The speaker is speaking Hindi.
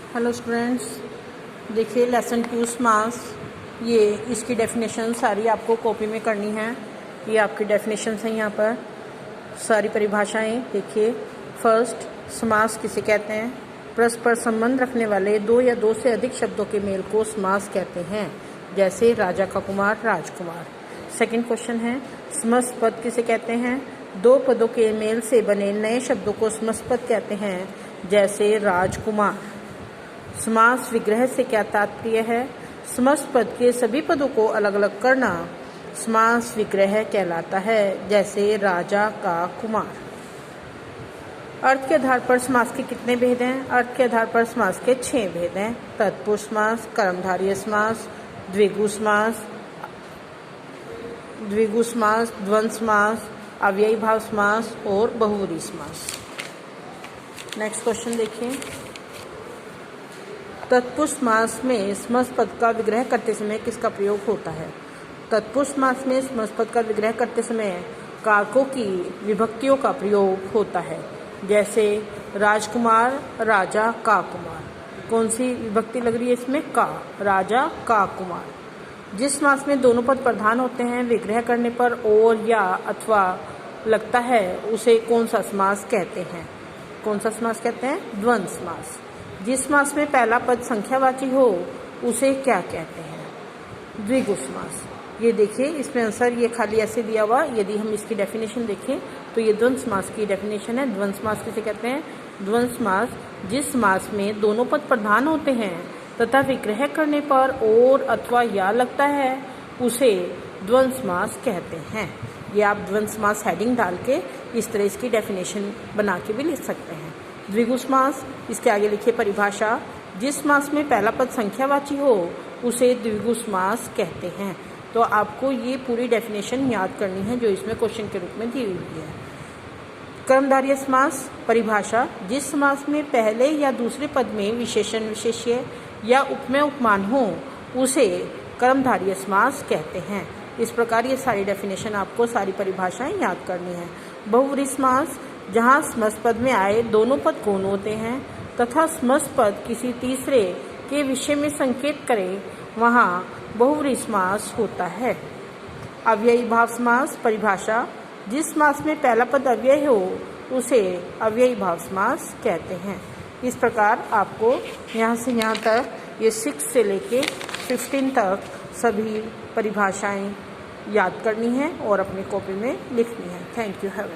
हेलो स्टूडेंट्स, देखिए लेसन 2 समास, ये इसकी डेफिनेशन सारी आपको कॉपी में करनी है। ये आपकी डेफिनेशन है, यहाँ पर सारी परिभाषाएं देखिए। फर्स्ट, समास किसे कहते हैं? परस्पर संबंध रखने वाले दो या दो से अधिक शब्दों के मेल को समास कहते हैं, जैसे राजा का कुमार, राजकुमार। सेकंड क्वेश्चन है, समस्त पद किसे कहते हैं? दो पदों के मेल से बने नए शब्दों को समस्त पद कहते हैं, जैसे राजकुमार। समास विग्रह से क्या तात्पर्य है? समस्त पद के सभी पदों को अलग अलग करना समास विग्रह कहलाता है, जैसे राजा का कुमार। अर्थ के आधार पर समास के कितने भेद हैं? अर्थ के आधार पर समास के 6 भेद हैं। तत्पुरुष समास, कर्मधारय समास, द्विगु समास, द्वंद्व समास, अव्ययी भाव समास और बहुव्रीहि समास। नेक्स्ट क्वेश्चन देखिए। तत्पुरुष समास में समस्त पद का विग्रह करते समय किसका प्रयोग होता है? तत्पुरुष समास में समस्त पद का विग्रह करते समय कारकों की विभक्तियों का प्रयोग होता है, जैसे राजकुमार, राजा का कुमार। कौन सी विभक्ति लग रही है इसमें? का, राजा का कुमार। जिस समास में दोनों पद प्रधान होते हैं, विग्रह करने पर और या अथवा लगता है, उसे कौन सा समास कहते हैं? कौन सा समास कहते हैं? द्वंद्व समास। जिस समास में पहला पद संख्यावाची हो, उसे क्या कहते हैं? द्विगु समास। ये देखिए, इसमें आंसर ये खाली ऐसे दिया हुआ। यदि हम इसकी डेफिनेशन देखें तो ये द्वंद्व समास की डेफिनेशन है। द्वंद्व समास किसे कहते हैं? द्वंद्व समास जिस समास में दोनों पद प्रधान होते हैं तथा विग्रह करने पर और अथवा या लगता है, उसे द्वंद्व समास कहते हैं। ये आप द्वंद्व समास हेडिंग डाल के इस तरह इसकी डेफिनेशन बना के भी लिख सकते हैं। द्विगु समास, इसके आगे लिखिए परिभाषा। जिस समास में पहला पद संख्यावाची हो, उसे द्विगु समास कहते हैं। तो आपको ये पूरी डेफिनेशन याद करनी है जो इसमें क्वेश्चन के रूप में दी हुई है। कर्मधारय समास परिभाषा, जिस समास में पहले या दूसरे पद में विशेषण, विशेष्य या उपमेय उपमान हो, उसे कर्मधारय समास कहते हैं। इस प्रकार ये सारी डेफिनेशन आपको सारी परिभाषाएं याद करनी है। बहुव्रीहि समास, जहाँ समस्त पद में आए दोनों पद गौण होते हैं तथा समस्त पद किसी तीसरे के विषय में संकेत करे, वहाँ बहुव्रीहि समास होता है। अव्ययी भाव समास परिभाषा, जिस समास में पहला पद अव्यय हो, उसे अव्ययी भाव समास कहते हैं। इस प्रकार आपको यहाँ से यहाँ तक ये 6 से लेके 15 तक सभी परिभाषाएं याद करनी है और अपनी कॉपी में लिखनी है। Thank you. हैव